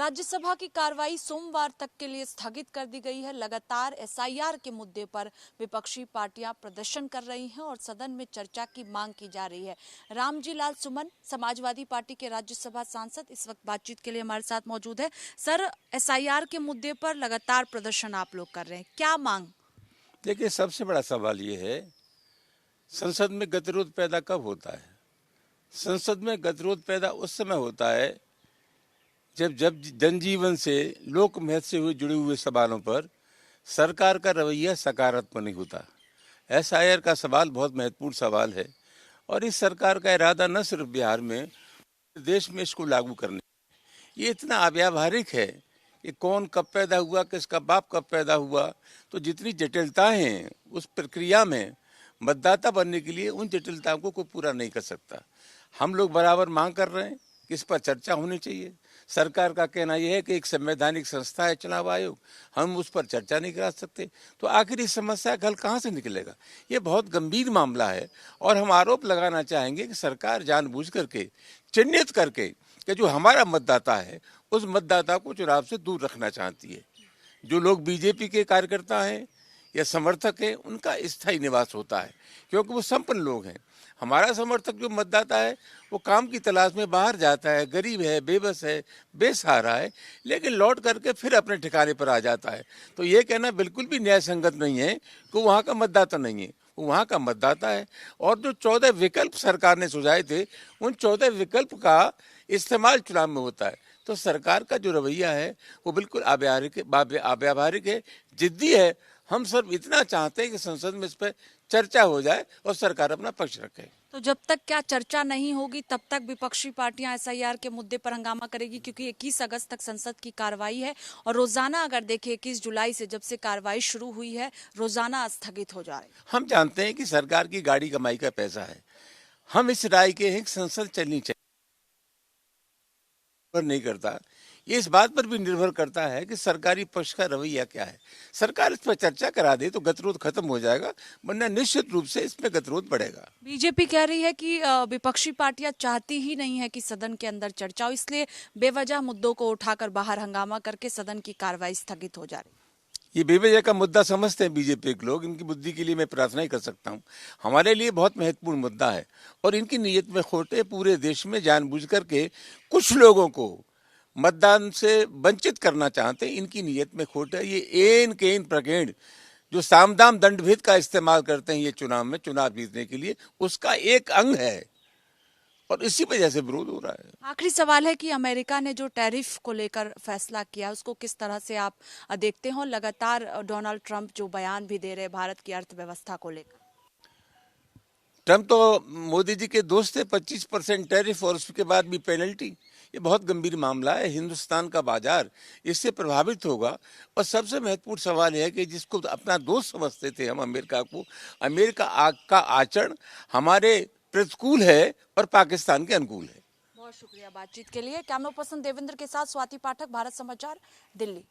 राज्यसभा की कार्रवाई सोमवार तक के लिए स्थगित कर दी गई है। लगातार एसआईआर के मुद्दे पर विपक्षी पार्टियां प्रदर्शन कर रही हैं और सदन में चर्चा की मांग की जा रही है। रामजी लाल सुमन, समाजवादी पार्टी के राज्यसभा सांसद, इस वक्त बातचीत के लिए हमारे साथ मौजूद है। सर, एसआईआर के मुद्दे पर लगातार प्रदर्शन आप लोग कर रहे हैं, क्या मांग? देखिए, सबसे बड़ा सवाल ये है, संसद में गतिरोध पैदा कब होता है? संसद में गतिरोध पैदा उस समय होता है जब जनजीवन से, लोक महत्व से जुड़े हुए सवालों पर सरकार का रवैया सकारात्मक नहीं होता। एसआईआर का सवाल बहुत महत्वपूर्ण सवाल है और इस सरकार का इरादा न सिर्फ बिहार में, देश में इसको लागू करने। ये इतना अव्यावहारिक है कि कौन कब पैदा हुआ, किसका बाप कब पैदा हुआ, तो जितनी जटिलताएं हैं उस प्रक्रिया में मतदाता बनने के लिए उन जटिलताओं को कोई पूरा नहीं कर सकता। हम लोग बराबर मांग कर रहे हैं कि इस पर चर्चा होनी चाहिए। सरकार का कहना यह है कि एक संवैधानिक संस्था है चुनाव आयोग, हम उस पर चर्चा नहीं करा सकते। तो आखिर इस समस्या का हल कहाँ से निकलेगा? ये बहुत गंभीर मामला है और हम आरोप लगाना चाहेंगे कि सरकार जानबूझ करके, चिन्हित करके कि जो हमारा मतदाता है उस मतदाता को चुनाव से दूर रखना चाहती है। जो लोग बीजेपी के कार्यकर्ता हैं या समर्थक हैं, उनका स्थायी निवास होता है क्योंकि वो संपन्न लोग हैं। हमारा समर्थक जो मतदाता है वो काम की तलाश में बाहर जाता है, गरीब है, बेबस है, बेसहारा है, लेकिन लौट करके फिर अपने ठिकाने पर आ जाता है। तो ये कहना बिल्कुल भी न्याय संगत नहीं है कि वहाँ का मतदाता नहीं है, वो वहाँ का मतदाता है। और जो 14 विकल्प सरकार ने सुझाए थे, उन 14 विकल्प का इस्तेमाल चुनाव में होता है। तो सरकार का जो रवैया है वो बिल्कुल अव्यावहारिक है, जिद्दी है। हम सब इतना चाहते हैं कि संसद में इस पर चर्चा हो जाए और सरकार अपना पक्ष रखे। तो जब तक क्या चर्चा नहीं होगी तब तक विपक्षी पार्टियां एसआईआर के मुद्दे पर हंगामा करेगी, क्योंकि 21 अगस्त तक संसद की कार्रवाई है और रोजाना अगर देखें 21 जुलाई से जब से कार्रवाई शुरू हुई है, रोजाना स्थगित हो जा रही है। हम जानते हैं कि सरकार की गाड़ी कमाई का पैसा है। हम इस राय के हैं कि संसद चलनी चाहिए, पर नहीं करता। ये इस बात पर भी निर्भर करता है कि सरकारी पक्ष का रवैया क्या है। सरकार इस पर चर्चा करा दे तो गतिरोध खत्म हो जाएगा, वरना निश्चित रूप से इसमें गतिरोध बढ़ेगा। बीजेपी कह रही है कि विपक्षी पार्टियां चाहती ही नहीं है कि सदन के अंदर चर्चा हो, इसलिए बेवजह मुद्दों को उठाकर बाहर हंगामा करके सदन की कार्रवाई स्थगित हो जा रही है। ये बेवजह का मुद्दा समझते हैं बीजेपी के लोग। इनकी बुद्धि के लिए मैं प्रार्थना ही कर सकता हूँ। हमारे लिए बहुत महत्वपूर्ण मुद्दा है और इनकी नीयत में खोट है। पूरे देश में जानबूझ करके कुछ लोगों को मतदान से वंचित करना चाहते हैं, इनकी नीयत में खोट है। ये एन केन प्रकेंड जो सामदाम दंडभेद का इस्तेमाल करते हैं ये चुनाव में, चुनाव जीतने के लिए, उसका एक अंग है और इसी वजह से विरोध हो रहा है। आखिरी सवाल है कि अमेरिका ने जो टैरिफ को लेकर फैसला किया उसको किस तरह से आप देखते हो? लगातार डोनाल्ड ट्रंप जो बयान भी दे रहे भारत की अर्थव्यवस्था को लेकर। ट्रंप तो मोदी जी के दोस्त थे। 25% टैरिफ और उसके बाद भी पेनल्टी, ये बहुत गंभीर मामला है। हिंदुस्तान का बाजार इससे प्रभावित होगा। और सबसे महत्वपूर्ण सवाल यह है कि जिसको अपना दोस्त समझते थे हम अमेरिका को, अमेरिका का आचरण हमारे प्रतिकूल है और पाकिस्तान के अनुकूल है। बहुत शुक्रिया बातचीत के लिए। कैमरा पर्सन देवेंद्र के साथ स्वाति पाठक, भारत समाचार, दिल्ली।